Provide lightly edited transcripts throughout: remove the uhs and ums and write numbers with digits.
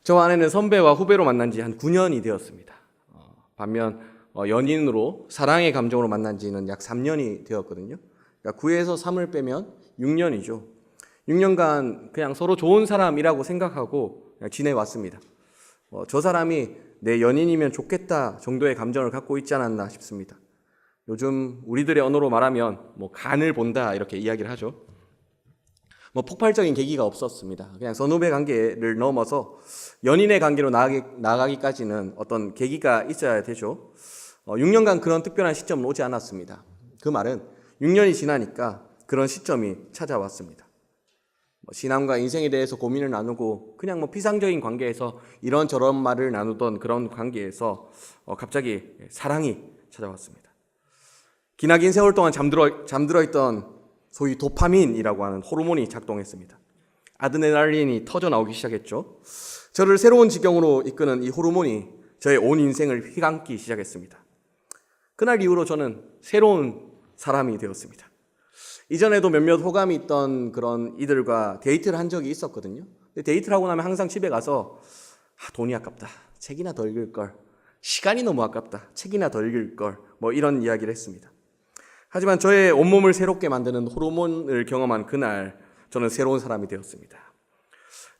저와 아내는 선배와 후배로 만난 지 한 9년이 되었습니다. 반면 연인으로 사랑의 감정으로 만난 지는 약 3년이 되었거든요. 그러니까 9에서 3을 빼면 6년이죠. 6년간 그냥 서로 좋은 사람이라고 생각하고 그냥 지내왔습니다. 저 사람이 내 연인이면 좋겠다 정도의 감정을 갖고 있지 않았나 싶습니다. 요즘 우리들의 언어로 말하면 간을 본다 이렇게 이야기를 하죠. 폭발적인 계기가 없었습니다. 그냥 선후배 관계를 넘어서 연인의 관계로 나아가기까지는 어떤 계기가 있어야 되죠. 6년간 그런 특별한 시점은 오지 않았습니다. 그 말은 6년이 지나니까 그런 시점이 찾아왔습니다. 신앙과 인생에 대해서 고민을 나누고 그냥 피상적인 관계에서 이런저런 말을 나누던 그런 관계에서 갑자기 사랑이 찾아왔습니다. 기나긴 세월 동안 잠들어 있던 소위 도파민이라고 하는 호르몬이 작동했습니다. 아드레날린이 터져 나오기 시작했죠. 저를 새로운 지경으로 이끄는 이 호르몬이 저의 온 인생을 휘감기 시작했습니다. 그날 이후로 저는 새로운 사람이 되었습니다. 이전에도 몇몇 호감이 있던 그런 이들과 데이트를 한 적이 있었거든요. 근데 데이트를 하고 나면 항상 집에 가서 돈이 아깝다, 책이나 더 읽을 걸, 시간이 너무 아깝다, 책이나 더 읽을 걸, 이런 이야기를 했습니다. 하지만 저의 온몸을 새롭게 만드는 호르몬을 경험한 그날 저는 새로운 사람이 되었습니다.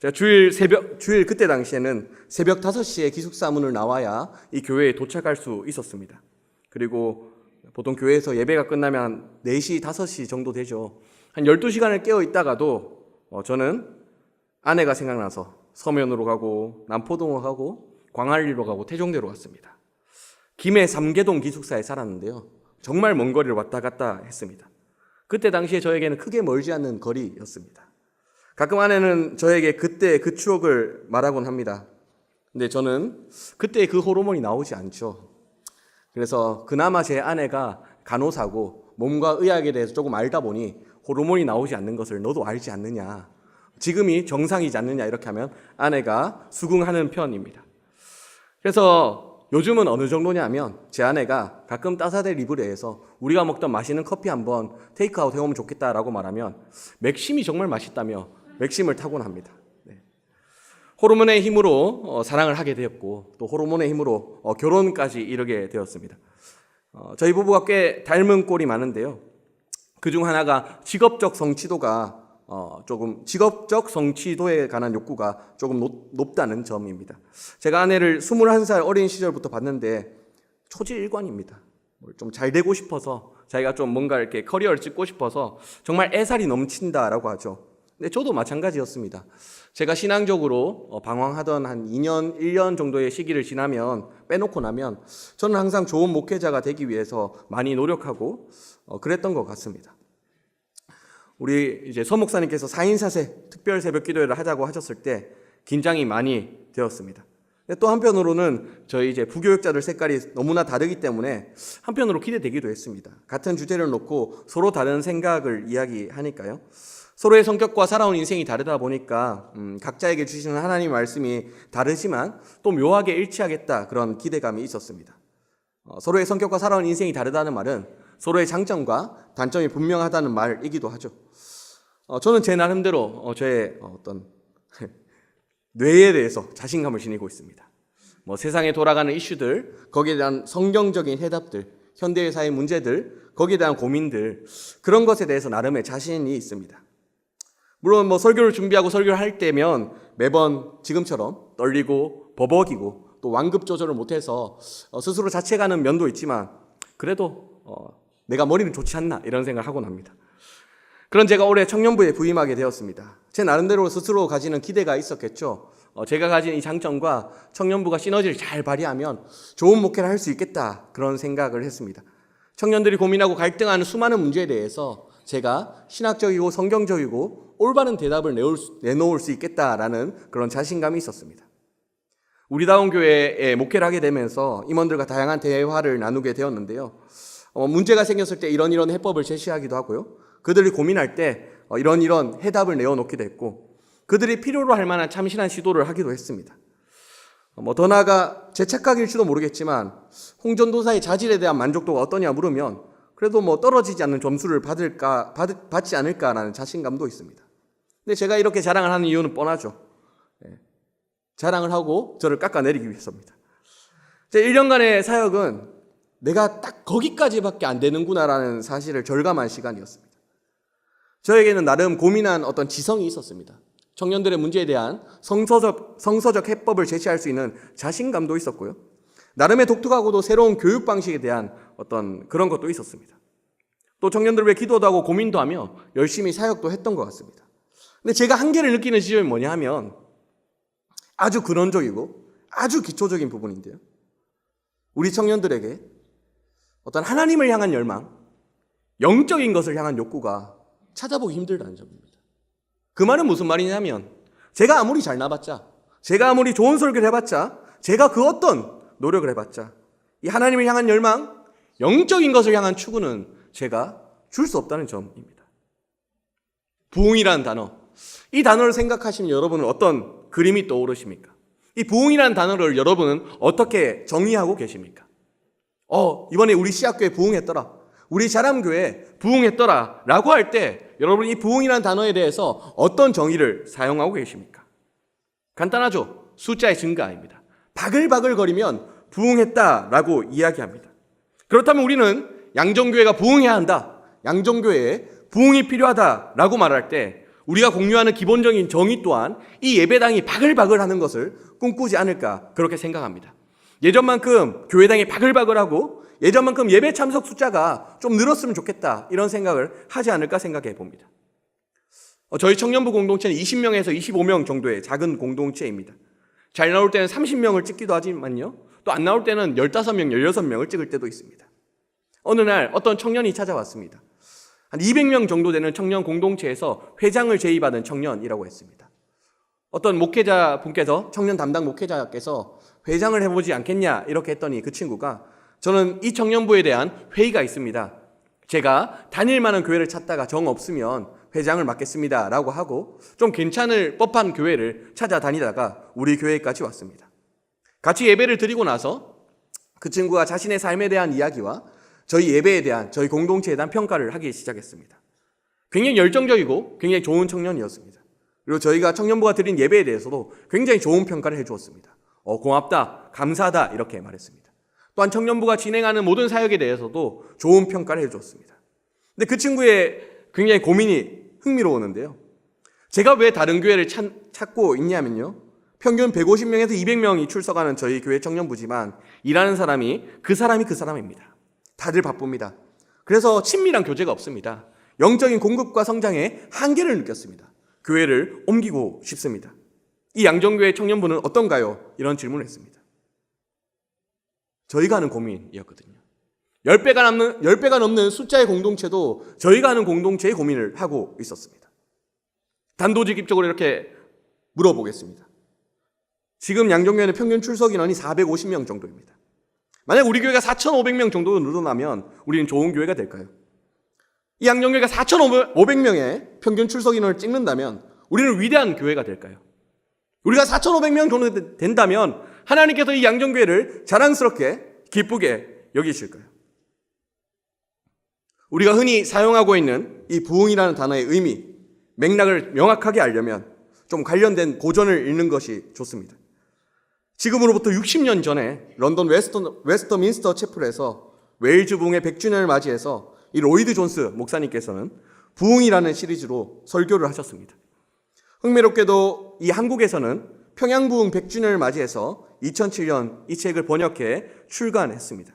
제가 주일 그때 당시에는 새벽 5시에 기숙사문을 나와야 이 교회에 도착할 수 있었습니다. 그리고 보통 교회에서 예배가 끝나면 4시, 5시 정도 되죠. 한 12시간을 깨어 있다가도 저는 아내가 생각나서 서면으로 가고 남포동으로 가고 광안리로 가고 태종대로 갔습니다. 김해 삼계동 기숙사에 살았는데요. 정말 먼 거리를 왔다 갔다 했습니다. 그때 당시에 저에게는 크게 멀지 않는 거리였습니다. 가끔 아내는 저에게 그때 그 추억을 말하곤 합니다. 근데 저는 그때 그 호르몬이 나오지 않죠. 그래서 그나마 제 아내가 간호사고 몸과 의학에 대해서 조금 알다 보니 호르몬이 나오지 않는 것을 너도 알지 않느냐, 지금이 정상이지 않느냐 이렇게 하면 아내가 수긍하는 편입니다. 그래서 요즘은 어느 정도냐면 제 아내가 가끔 따사대 리브레에서 우리가 먹던 맛있는 커피 한번 테이크아웃 해오면 좋겠다라고 말하면 맥심이 정말 맛있다며 맥심을 타곤 합니다. 호르몬의 힘으로 사랑을 하게 되었고 또 호르몬의 힘으로 결혼까지 이르게 되었습니다. 저희 부부가 꽤 닮은 꼴이 많은데요. 그중 하나가 직업적 성취도에 관한 욕구가 조금 높다는 점입니다. 제가 아내를 21살 어린 시절부터 봤는데 초지일관입니다. 좀 잘 되고 싶어서 자기가 좀 뭔가 이렇게 커리어를 찍고 싶어서 정말 애살이 넘친다라고 하죠. 근데 저도 마찬가지였습니다. 제가 신앙적으로 방황하던 한 2년, 1년 정도의 시기를 빼놓고 나면 저는 항상 좋은 목회자가 되기 위해서 많이 노력하고 그랬던 것 같습니다. 우리 이제 서 목사님께서 4인 사세 특별 새벽 기도회를 하자고 하셨을 때 긴장이 많이 되었습니다. 또 한편으로는 저희 이제 부교육자들 색깔이 너무나 다르기 때문에 한편으로 기대되기도 했습니다. 같은 주제를 놓고 서로 다른 생각을 이야기하니까요. 서로의 성격과 살아온 인생이 다르다 보니까 각자에게 주시는 하나님의 말씀이 다르지만 또 묘하게 일치하겠다 그런 기대감이 있었습니다. 서로의 성격과 살아온 인생이 다르다는 말은 서로의 장점과 단점이 분명하다는 말이기도 하죠. 저는 제 나름대로 저의 어떤 뇌에 대해서 자신감을 지니고 있습니다. 세상에 돌아가는 이슈들, 거기에 대한 성경적인 해답들, 현대의 사회 문제들, 거기에 대한 고민들, 그런 것에 대해서 나름의 자신이 있습니다. 물론 설교를 준비하고 설교를 할 때면 매번 지금처럼 떨리고 버벅이고 또 완급 조절을 못해서 스스로 자책하는 면도 있지만 그래도 내가 머리는 좋지 않나 이런 생각을 하곤 합니다. 그런 제가 올해 청년부에 부임하게 되었습니다. 제 나름대로 스스로 가지는 기대가 있었겠죠. 제가 가진 이 장점과 청년부가 시너지를 잘 발휘하면 좋은 목회를 할 수 있겠다 그런 생각을 했습니다. 청년들이 고민하고 갈등하는 수많은 문제에 대해서 제가 신학적이고 성경적이고 올바른 대답을 내놓을 수 있겠다라는 그런 자신감이 있었습니다. 우리다운 교회에 목회를 하게 되면서 임원들과 다양한 대화를 나누게 되었는데요. 문제가 생겼을 때 이런 해법을 제시하기도 하고요. 그들이 고민할 때 이런 해답을 내어놓기도 했고 그들이 필요로 할 만한 참신한 시도를 하기도 했습니다. 더 나아가 제 착각일지도 모르겠지만 홍전도사의 자질에 대한 만족도가 어떠냐 물으면 그래도 떨어지지 않는 점수를 받지 않을까라는 자신감도 있습니다. 근데 제가 이렇게 자랑을 하는 이유는 뻔하죠. 자랑을 하고 저를 깎아내리기 위해서입니다. 제 1년간의 사역은 내가 딱 거기까지밖에 안 되는구나라는 사실을 절감한 시간이었습니다. 저에게는 나름 고민한 어떤 지성이 있었습니다. 청년들의 문제에 대한 성서적 해법을 제시할 수 있는 자신감도 있었고요. 나름의 독특하고도 새로운 교육 방식에 대한 어떤 그런 것도 있었습니다. 또 청년들 위해 기도도 하고 고민도 하며 열심히 사역도 했던 것 같습니다. 근데 제가 한계를 느끼는 지점이 뭐냐 하면 아주 근원적이고 아주 기초적인 부분인데요. 우리 청년들에게 어떤 하나님을 향한 열망, 영적인 것을 향한 욕구가 찾아보기 힘들다는 점입니다. 그 말은 무슨 말이냐면 제가 아무리 잘나봤자, 제가 아무리 좋은 설교를 해봤자, 제가 그 어떤 노력을 해봤자 이 하나님을 향한 열망, 영적인 것을 향한 추구는 제가 줄 수 없다는 점입니다. 부흥이라는 단어, 이 단어를 생각하시면 여러분은 어떤 그림이 떠오르십니까? 이 부흥이라는 단어를 여러분은 어떻게 정의하고 계십니까? 이번에 우리 시학교에 부흥했더라, 우리 자람교회 부흥했더라 라고 할 때 여러분 이 부흥이라는 단어에 대해서 어떤 정의를 사용하고 계십니까? 간단하죠. 숫자의 증가입니다. 바글바글거리면 부흥했다라고 이야기합니다. 그렇다면 우리는 양정교회가 부흥해야 한다, 양정교회에 부흥이 필요하다라고 말할 때 우리가 공유하는 기본적인 정의 또한 이 예배당이 바글바글하는 것을 꿈꾸지 않을까 그렇게 생각합니다. 예전만큼 교회당이 바글바글하고 예전만큼 예배 참석 숫자가 좀 늘었으면 좋겠다 이런 생각을 하지 않을까 생각해 봅니다. 저희 청년부 공동체는 20명에서 25명 정도의 작은 공동체입니다. 잘 나올 때는 30명을 찍기도 하지만요, 또 안 나올 때는 15명, 16명을 찍을 때도 있습니다. 어느 날 어떤 청년이 찾아왔습니다. 한 200명 정도 되는 청년 공동체에서 회장을 제의받은 청년이라고 했습니다. 어떤 목회자분께서, 청년 담당 목회자께서 회장을 해보지 않겠냐 이렇게 했더니 그 친구가 저는 이 청년부에 대한 회의가 있습니다. 제가 다닐 만한 교회를 찾다가 정 없으면 회장을 맡겠습니다 라고 하고 좀 괜찮을 법한 교회를 찾아다니다가 우리 교회까지 왔습니다. 같이 예배를 드리고 나서 그 친구가 자신의 삶에 대한 이야기와 저희 예배에 대한, 저희 공동체에 대한 평가를 하기 시작했습니다. 굉장히 열정적이고 굉장히 좋은 청년이었습니다. 그리고 저희가 청년부가 드린 예배에 대해서도 굉장히 좋은 평가를 해주었습니다. 고맙다, 감사하다 이렇게 말했습니다. 또한 청년부가 진행하는 모든 사역에 대해서도 좋은 평가를 해주었습니다. 근데 그 친구의 굉장히 고민이 흥미로웠는데요. 제가 왜 다른 교회를 찾고 있냐면요, 평균 150명에서 200명이 출석하는 저희 교회 청년부지만 일하는 사람이 그 사람입니다. 다들 바쁩니다. 그래서 친밀한 교제가 없습니다. 영적인 공급과 성장에 한계를 느꼈습니다. 교회를 옮기고 싶습니다. 이 양정교회 청년부는 어떤가요? 이런 질문을 했습니다. 저희가 하는 고민이었거든요. 10배가 넘는 숫자의 공동체도 저희가 하는 공동체의 고민을 하고 있었습니다. 단도직입적으로 이렇게 물어보겠습니다. 지금 양정교회는 평균 출석 인원이 450명 정도입니다. 만약 우리 교회가 4,500명 정도 늘어나면 우리는 좋은 교회가 될까요? 이 양정교회가 4,500명의 평균 출석 인원을 찍는다면 우리는 위대한 교회가 될까요? 우리가 4,500명 정도 된다면 하나님께서 이 양정교회를 자랑스럽게 기쁘게 여기실까요? 우리가 흔히 사용하고 있는 이 부흥이라는 단어의 의미, 맥락을 명확하게 알려면 좀 관련된 고전을 읽는 것이 좋습니다. 지금으로부터 60년 전에 런던 웨스터민스터 채플에서 웨일즈 부흥의 100주년을 맞이해서 이 로이드 존스 목사님께서는 부흥이라는 시리즈로 설교를 하셨습니다. 흥미롭게도 이 한국에서는 평양부흥 100주년을 맞이해서 2007년 이 책을 번역해 출간했습니다.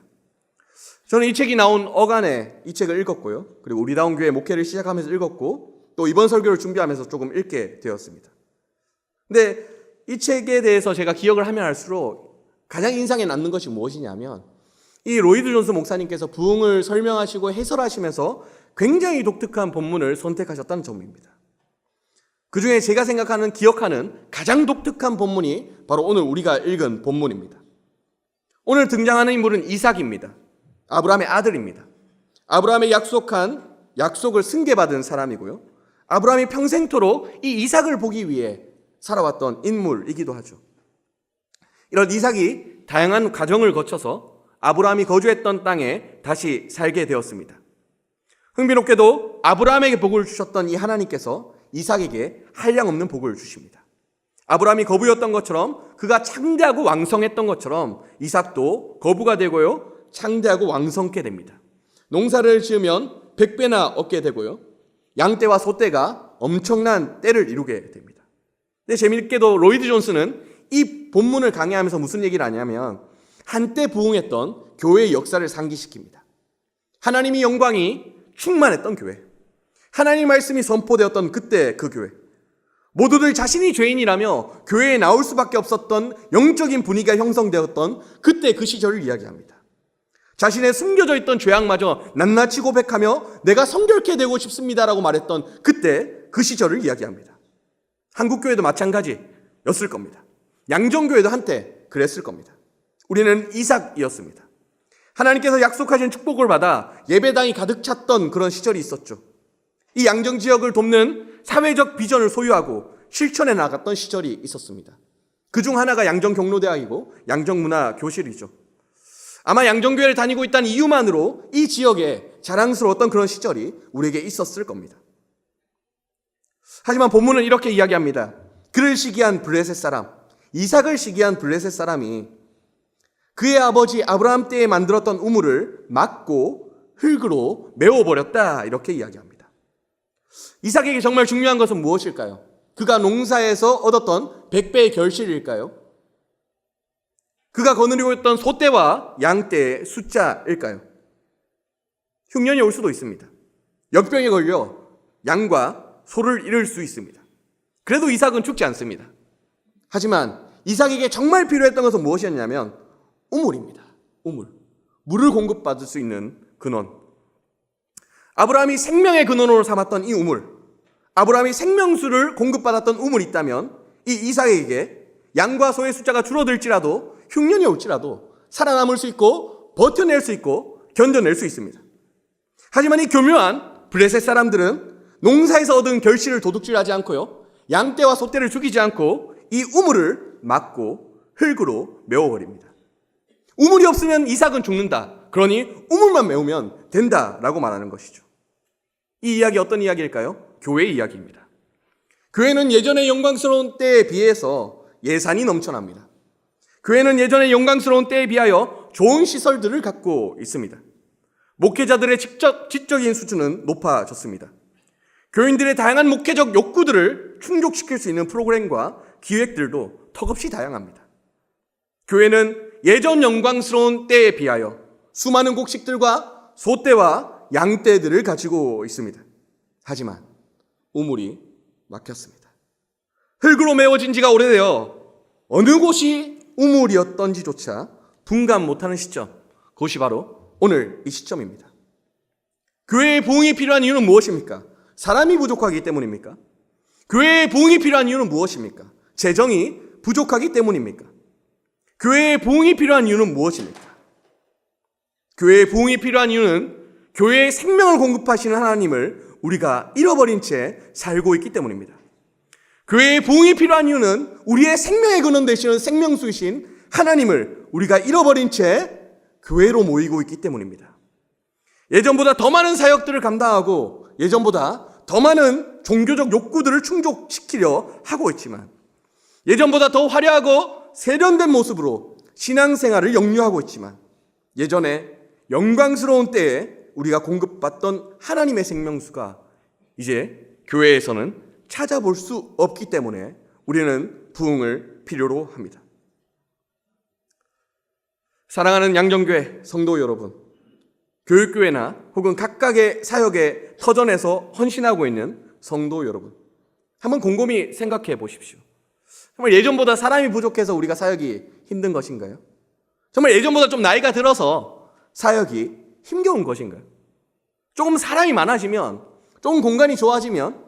저는 이 책이 나온 어간에 이 책을 읽었고요. 그리고 우리다운 교회 목회를 시작하면서 읽었고 또 이번 설교를 준비하면서 조금 읽게 되었습니다. 근데 이 책에 대해서 제가 기억을 하면 할수록 가장 인상에 남는 것이 무엇이냐면 이 로이드 존스 목사님께서 부흥을 설명하시고 해설하시면서 굉장히 독특한 본문을 선택하셨다는 점입니다. 그 중에 제가 생각하는, 기억하는 가장 독특한 본문이 바로 오늘 우리가 읽은 본문입니다. 오늘 등장하는 인물은 이삭입니다. 아브라함의 아들입니다. 아브라함의 약속을 승계받은 사람이고요. 아브라함이 평생토록 이 이삭을 보기 위해 살아왔던 인물이기도 하죠. 이런 이삭이 다양한 과정을 거쳐서 아브라함이 거주했던 땅에 다시 살게 되었습니다. 흥미롭게도 아브라함에게 복을 주셨던 이 하나님께서 이삭에게 한량없는 복을 주십니다. 아브라함이 거부였던 것처럼, 그가 창대하고 왕성했던 것처럼 이삭도 거부가 되고요, 창대하고 왕성케 됩니다. 농사를 지으면 100배나 얻게 되고요, 양떼와 소떼가 엄청난 떼를 이루게 됩니다. 근데 재미있게도 로이드 존스는 이 본문을 강의하면서 무슨 얘기를 하냐면, 한때 부흥했던 교회의 역사를 상기시킵니다. 하나님의 영광이 충만했던 교회, 하나님의 말씀이 선포되었던 그때 그 교회, 모두들 자신이 죄인이라며 교회에 나올 수밖에 없었던 영적인 분위기가 형성되었던 그때 그 시절을 이야기합니다. 자신의 숨겨져 있던 죄악마저 낱낱이 고백하며 내가 성결케 되고 싶습니다라고 말했던 그때 그 시절을 이야기합니다. 한국교회도 마찬가지였을 겁니다. 양정교회도 한때 그랬을 겁니다. 우리는 이삭이었습니다. 하나님께서 약속하신 축복을 받아 예배당이 가득 찼던 그런 시절이 있었죠. 이 양정 지역을 돕는 사회적 비전을 소유하고 실천해 나갔던 시절이 있었습니다. 그중 하나가 양정경로대학이고 양정문화교실이죠. 아마 양정교회를 다니고 있다는 이유만으로 이 지역에 자랑스러웠던 그런 시절이 우리에게 있었을 겁니다. 하지만 본문은 이렇게 이야기합니다. 그를 시기한 블레셋 사람, 이삭을 시기한 블레셋 사람이 그의 아버지 아브라함 때에 만들었던 우물을 막고 흙으로 메워버렸다, 이렇게 이야기합니다. 이삭에게 정말 중요한 것은 무엇일까요? 그가 농사에서 얻었던 100배의 결실일까요? 그가 거느리고 있던 소떼와 양떼의 숫자일까요? 흉년이 올 수도 있습니다. 역병에 걸려 양과 소를 잃을 수 있습니다. 그래도 이삭은 죽지 않습니다. 하지만 이삭에게 정말 필요했던 것은 무엇이었냐면 우물입니다. 우물. 물을 공급받을 수 있는 근원. 아브라함이 생명의 근원으로 삼았던 이 우물, 아브라함이 생명수를 공급받았던 우물이 있다면 이 이삭에게 양과 소의 숫자가 줄어들지라도, 흉년이 올지라도 살아남을 수 있고 버텨낼 수 있고 견뎌낼 수 있습니다. 하지만 이 교묘한 블레셋 사람들은 농사에서 얻은 결실을 도둑질하지 않고요, 양떼와 소떼를 죽이지 않고 이 우물을 막고 흙으로 메워버립니다. 우물이 없으면 이삭은 죽는다, 그러니 우물만 메우면 된다라고 말하는 것이죠. 이 이야기 어떤 이야기일까요? 교회의 이야기입니다. 교회는 예전의 영광스러운 때에 비해서 예산이 넘쳐납니다. 교회는 예전의 영광스러운 때에 비하여 좋은 시설들을 갖고 있습니다. 목회자들의 지적인 수준은 높아졌습니다. 교인들의 다양한 목회적 욕구들을 충족시킬 수 있는 프로그램과 기획들도 턱없이 다양합니다. 교회는 예전 영광스러운 때에 비하여 수많은 곡식들과 소떼와 양떼들을 가지고 있습니다. 하지만 우물이 막혔습니다. 흙으로 메워진 지가 오래되어 어느 곳이 우물이었던지조차 분간 못하는 시점, 그것이 바로 오늘 이 시점입니다. 교회의 부흥이 필요한 이유는 무엇입니까? 사람이 부족하기 때문입니까? 교회의 부흥이 필요한 이유는 무엇입니까? 재정이 부족하기 때문입니까? 교회의 부흥이 필요한 이유는 무엇입니까? 교회의 부흥이 필요한 이유는 교회의 생명을 공급하시는 하나님을 우리가 잃어버린 채 살고 있기 때문입니다. 교회의 부흥이 필요한 이유는 우리의 생명의 근원 되시는 생명수이신 하나님을 우리가 잃어버린 채 교회로 모이고 있기 때문입니다. 예전보다 더 많은 사역들을 감당하고 예전보다 더 많은 종교적 욕구들을 충족시키려 하고 있지만, 예전보다 더 화려하고 세련된 모습으로 신앙생활을 영유하고 있지만, 예전에 영광스러운 때에 우리가 공급받던 하나님의 생명수가 이제 교회에서는 찾아볼 수 없기 때문에 우리는 부흥을 필요로 합니다. 사랑하는 양정교회 성도 여러분, 교육교회나 혹은 각각의 사역의 터전에서 헌신하고 있는 성도 여러분, 한번 곰곰이 생각해 보십시오. 정말 예전보다 사람이 부족해서 우리가 사역이 힘든 것인가요? 정말 예전보다 좀 나이가 들어서 사역이 힘겨운 것인가요? 조금 사람이 많아지면, 조금 공간이 좋아지면,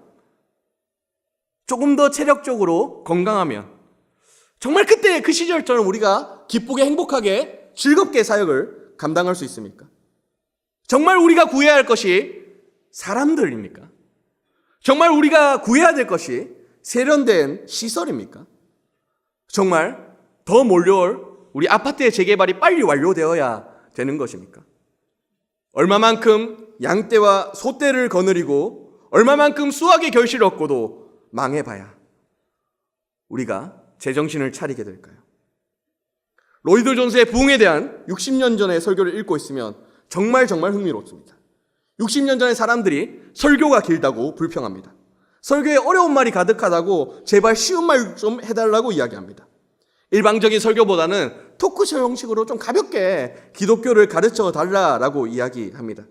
조금 더 체력적으로 건강하면 정말 그때 그 시절처럼 우리가 기쁘게 행복하게 즐겁게 사역을 감당할 수 있습니까? 정말 우리가 구해야 할 것이 사람들입니까? 정말 우리가 구해야 될 것이 세련된 시설입니까? 정말 더 몰려올 우리 아파트의 재개발이 빨리 완료되어야 되는 것입니까? 얼마만큼 양떼와 소떼를 거느리고 얼마만큼 수확의 결실을 얻고도 망해봐야 우리가 제정신을 차리게 될까요? 로이드 존스의 부흥에 대한 60년 전의 설교를 읽고 있으면 정말 흥미롭습니다. 60년 전의 사람들이 설교가 길다고 불평합니다. 설교에 어려운 말이 가득하다고 제발 쉬운 말 좀 해달라고 이야기합니다. 일방적인 설교보다는 토크쇼 형식으로 좀 가볍게 기독교를 가르쳐 달라라고 이야기합니다.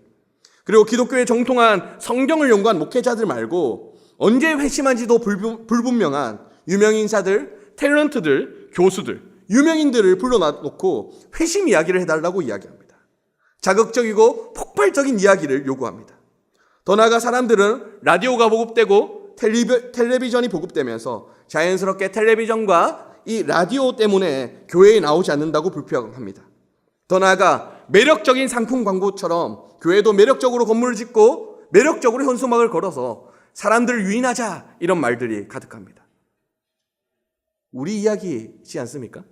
그리고 기독교에 정통한 성경을 연구한 목회자들 말고 언제 회심한지도 불분명한 유명인사들, 탤런트들, 교수들, 유명인들을 불러놓고 회심 이야기를 해달라고 이야기합니다. 자극적이고 폭발적인 이야기를 요구합니다. 더 나아가 사람들은 라디오가 보급되고 텔레비전이 보급되면서 자연스럽게 텔레비전과 이 라디오 때문에 교회에 나오지 않는다고 불평합니다. 더 나아가 매력적인 상품 광고처럼 교회도 매력적으로 건물을 짓고 매력적으로 현수막을 걸어서 사람들을 유인하자, 이런 말들이 가득합니다. 우리 이야기이지 않습니까?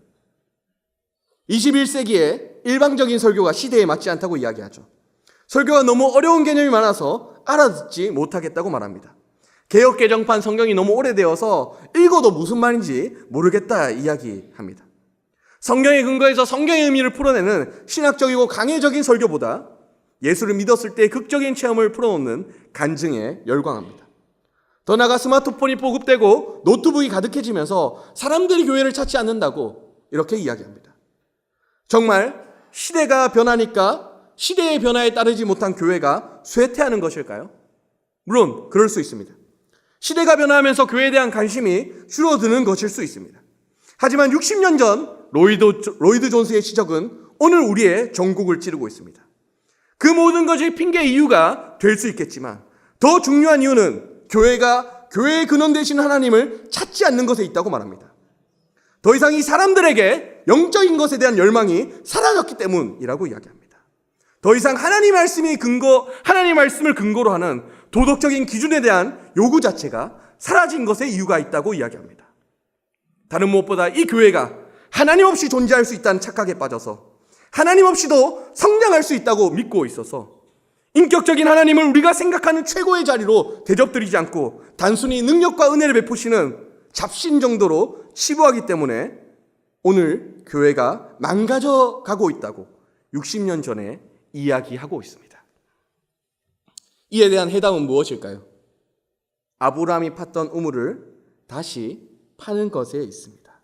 21세기에 일방적인 설교가 시대에 맞지 않다고 이야기하죠. 설교가 너무 어려운 개념이 많아서 알아듣지 못하겠다고 말합니다. 개역 개정판 성경이 너무 오래되어서 읽어도 무슨 말인지 모르겠다 이야기합니다. 성경의 근거에서 성경의 의미를 풀어내는 신학적이고 강의적인 설교보다 예수를 믿었을 때의 극적인 체험을 풀어놓는 간증에 열광합니다. 더 나아가 스마트폰이 보급되고 노트북이 가득해지면서 사람들이 교회를 찾지 않는다고 이렇게 이야기합니다. 정말 시대가 변하니까 시대의 변화에 따르지 못한 교회가 쇠퇴하는 것일까요? 물론 그럴 수 있습니다. 시대가 변화하면서 교회에 대한 관심이 줄어드는 것일 수 있습니다. 하지만 60년 전 로이드 존스의 지적은 오늘 우리의 전국을 찌르고 있습니다. 그 모든 것이 핑계의 이유가 될 수 있겠지만 더 중요한 이유는 교회가 교회의 근원 되신 하나님을 찾지 않는 것에 있다고 말합니다. 더 이상 이 사람들에게 영적인 것에 대한 열망이 사라졌기 때문이라고 이야기합니다. 더 이상 하나님 말씀을 근거로 하는 도덕적인 기준에 대한 요구 자체가 사라진 것에 이유가 있다고 이야기합니다. 다른 무엇보다 이 교회가 하나님 없이 존재할 수 있다는 착각에 빠져서 하나님 없이도 성장할 수 있다고 믿고 있어서 인격적인 하나님을 우리가 생각하는 최고의 자리로 대접드리지 않고 단순히 능력과 은혜를 베푸시는 잡신 정도로 치부하기 때문에 오늘 교회가 망가져 가고 있다고 60년 전에 이야기하고 있습니다. 이에 대한 해답은 무엇일까요? 아브라함이 팠던 우물을 다시 파는 것에 있습니다.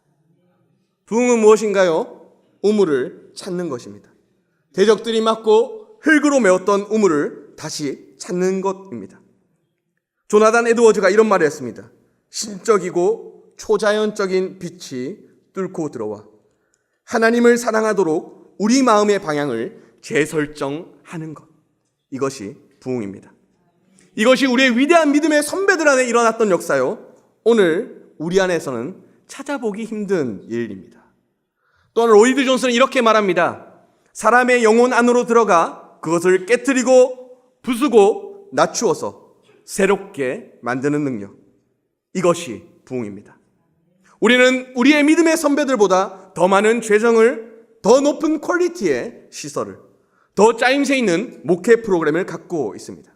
부흥은 무엇인가요? 우물을 찾는 것입니다. 대적들이 막고 흙으로 메웠던 우물을 다시 찾는 것입니다. 조나단 에드워즈가 이런 말을 했습니다. 신적이고 초자연적인 빛이 뚫고 들어와 하나님을 사랑하도록 우리 마음의 방향을 재설정하는 것. 이것이 부흥입니다. 이것이 우리의 위대한 믿음의 선배들 안에 일어났던 역사요. 오늘 우리 안에서는 찾아보기 힘든 일입니다. 또한 로이드 존스는 이렇게 말합니다. 사람의 영혼 안으로 들어가 그것을 깨트리고 부수고 낮추어서 새롭게 만드는 능력. 이것이 부흥입니다. 우리는 우리의 믿음의 선배들보다 더 많은 재정을, 더 높은 퀄리티의 시설을, 더 짜임새 있는 목회 프로그램을 갖고 있습니다.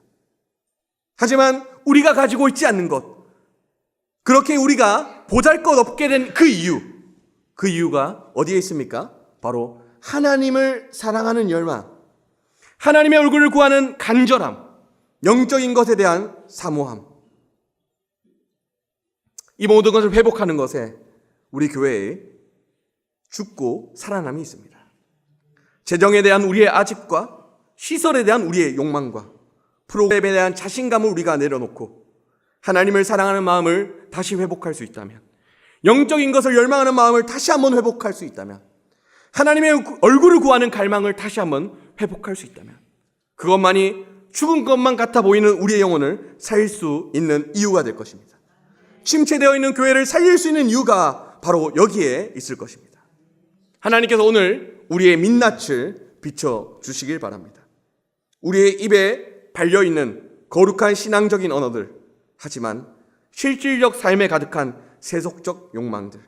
하지만 우리가 가지고 있지 않는 것, 그렇게 우리가 보잘것없게 된 그 이유가 어디에 있습니까? 바로 하나님을 사랑하는 열망, 하나님의 얼굴을 구하는 간절함, 영적인 것에 대한 사모함. 이 모든 것을 회복하는 것에 우리 교회에 죽고 살아남이 있습니다. 재정에 대한 우리의 아집과 시설에 대한 우리의 욕망과 프로그램에 대한 자신감을 우리가 내려놓고 하나님을 사랑하는 마음을 다시 회복할 수 있다면, 영적인 것을 열망하는 마음을 다시 한번 회복할 수 있다면, 하나님의 얼굴을 구하는 갈망을 다시 한번 회복할 수 있다면, 그것만이 죽은 것만 같아 보이는 우리의 영혼을 살릴 수 있는 이유가 될 것입니다. 침체되어 있는 교회를 살릴 수 있는 이유가 바로 여기에 있을 것입니다. 하나님께서 오늘 우리의 민낯을 비춰주시길 바랍니다. 우리의 입에 발려있는 거룩한 신앙적인 언어들, 하지만 실질적 삶에 가득한 세속적 욕망들,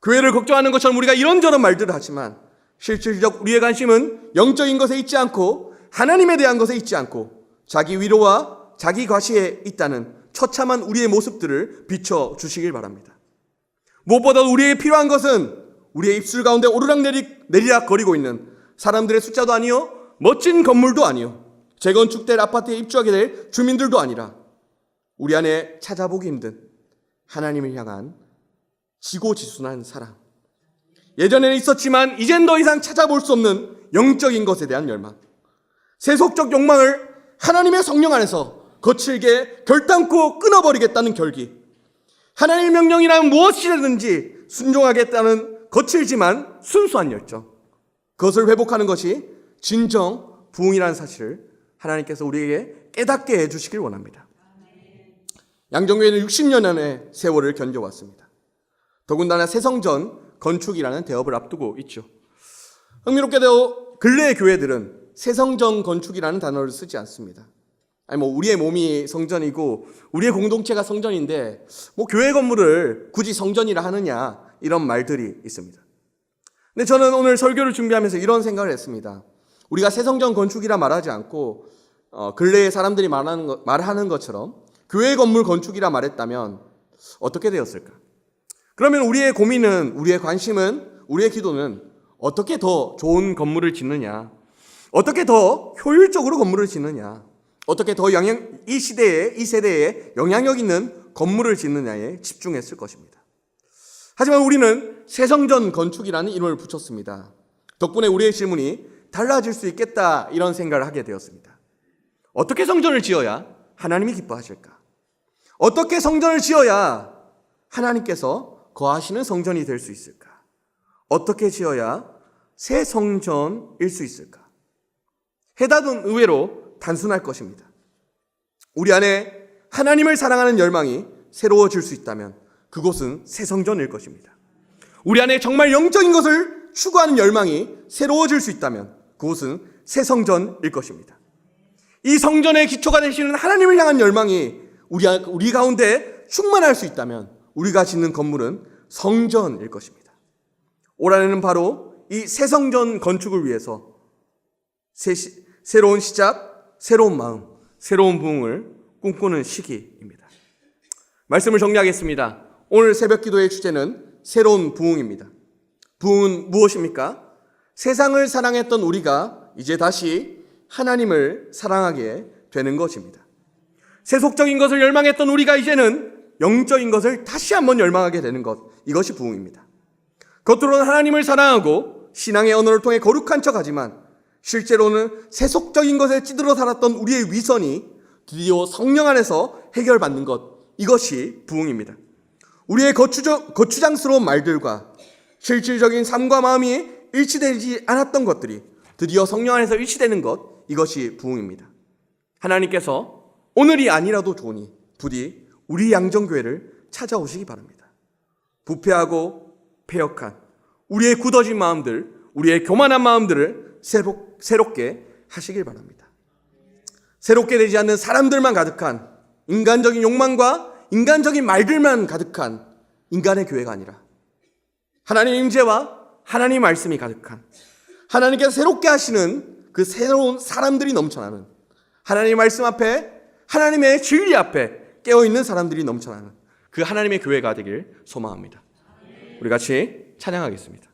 교회를 걱정하는 것처럼 우리가 이런저런 말들을 하지만 실질적 우리의 관심은 영적인 것에 있지 않고 하나님에 대한 것에 있지 않고 자기 위로와 자기 과시에 있다는 처참한 우리의 모습들을 비춰주시길 바랍니다. 무엇보다도 우리에게 필요한 것은 우리의 입술 가운데 오르락내리락 거리고 있는 사람들의 숫자도 아니요, 멋진 건물도 아니요, 재건축될 아파트에 입주하게 될 주민들도 아니라 우리 안에 찾아보기 힘든 하나님을 향한 지고지순한 사랑, 예전에는 있었지만 이젠 더 이상 찾아볼 수 없는 영적인 것에 대한 열망, 세속적 욕망을 하나님의 성령 안에서 거칠게 결단코 끊어버리겠다는 결기, 하나님의 명령이란 무엇이든지 순종하겠다는 거칠지만 순수한 열정, 그것을 회복하는 것이 진정 부흥이라는 사실을 하나님께서 우리에게 깨닫게 해주시길 원합니다. 양정교회는 60년의 세월을 견뎌왔습니다. 더군다나 새성전 건축이라는 대업을 앞두고 있죠. 흥미롭게도 근래의 교회들은 새성전 건축이라는 단어를 쓰지 않습니다. 우리의 몸이 성전이고 우리의 공동체가 성전인데 교회 건물을 굳이 성전이라 하느냐, 이런 말들이 있습니다. 근데 저는 오늘 설교를 준비하면서 이런 생각을 했습니다. 우리가 새성전 건축이라 말하지 않고 근래의 사람들이 말하는 것처럼 교회 건물 건축이라 말했다면 어떻게 되었을까? 그러면 우리의 고민은, 우리의 관심은, 우리의 기도는 어떻게 더 좋은 건물을 짓느냐, 어떻게 더 효율적으로 건물을 짓느냐, 어떻게 더 이 세대에 영향력 있는 건물을 짓느냐에 집중했을 것입니다. 하지만 우리는 새성전 건축이라는 이름을 붙였습니다. 덕분에 우리의 질문이 달라질 수 있겠다, 이런 생각을 하게 되었습니다. 어떻게 성전을 지어야 하나님이 기뻐하실까? 어떻게 성전을 지어야 하나님께서 거하시는 성전이 될 수 있을까? 어떻게 지어야 새 성전일 수 있을까? 해답은 의외로 단순할 것입니다. 우리 안에 하나님을 사랑하는 열망이 새로워질 수 있다면 그곳은 새 성전일 것입니다. 우리 안에 정말 영적인 것을 추구하는 열망이 새로워질 수 있다면 그곳은 새 성전일 것입니다. 이 성전의 기초가 되시는 하나님을 향한 열망이 우리 가운데 충만할 수 있다면 우리가 짓는 건물은 성전일 것입니다. 올 한해는 바로 이 새 성전 건축을 위해서 새로운 시작, 새로운 마음, 새로운 부흥을 꿈꾸는 시기입니다. 말씀을 정리하겠습니다. 오늘 새벽 기도의 주제는 새로운 부흥입니다. 부흥은 무엇입니까? 세상을 사랑했던 우리가 이제 다시 하나님을 사랑하게 되는 것입니다. 세속적인 것을 열망했던 우리가 이제는 영적인 것을 다시 한번 열망하게 되는 것, 이것이 부흥입니다. 겉으로는 하나님을 사랑하고 신앙의 언어를 통해 거룩한 척하지만 실제로는 세속적인 것에 찌들어 살았던 우리의 위선이 드디어 성령 안에서 해결받는 것, 이것이 부흥입니다. 우리의 거추장스러운 말들과 실질적인 삶과 마음이 일치되지 않았던 것들이 드디어 성령 안에서 일치되는 것, 이것이 부흥입니다. 하나님께서 오늘이 아니라도 좋으니 부디 우리 양정교회를 찾아오시기 바랍니다. 부패하고 패역한 우리의 굳어진 마음들, 우리의 교만한 마음들을 새롭게 하시길 바랍니다. 새롭게 되지 않는 사람들만 가득한 인간적인 욕망과 인간적인 말들만 가득한 인간의 교회가 아니라 하나님의 임재와 하나님의 말씀이 가득한, 하나님께서 새롭게 하시는 그 새로운 사람들이 넘쳐나는, 하나님의 말씀 앞에, 하나님의 진리 앞에 깨어있는 사람들이 넘쳐나는 그 하나님의 교회가 되길 소망합니다. 우리 같이 찬양하겠습니다.